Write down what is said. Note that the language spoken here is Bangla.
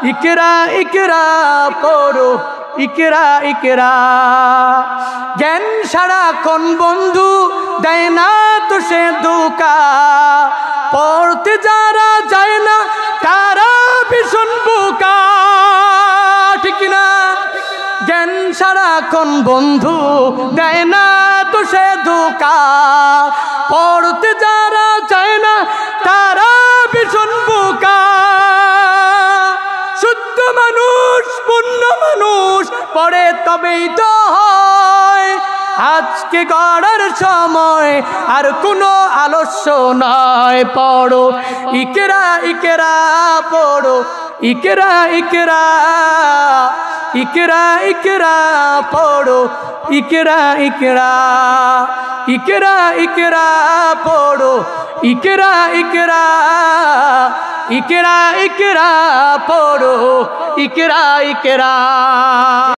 ইকরা ইকরা পড়ো ইকরা ইকরা। জ্ঞান সারাক্ষণ বন্ধু দেয় না তো সে ধোঁকা, পড়তে যারা যায় না তারা ভীষণ বোকা, ঠিক না? জ্ঞান সারাক্ষণ বন্ধু দেয় না তো সে ধোঁকা, পড়তে যারা যায় না তারা ভীষণ বোকা। শুদ্ধ মানুষ পূর্ণ মানুষ পড়ে তবেই তো হয়, আজকে গড়ার সময় আর কোনো আলস্য নয়। পড়ো ইকরা ইকরা পড়ো ইকরা ইকরা, ইকরা ইকরা পড়ো ইকরা ইকরা, ইকরা ইকরা পড়ো ইকরা ইকরা, ইকরা ইকরা পড়ো ইকরা ইকরা।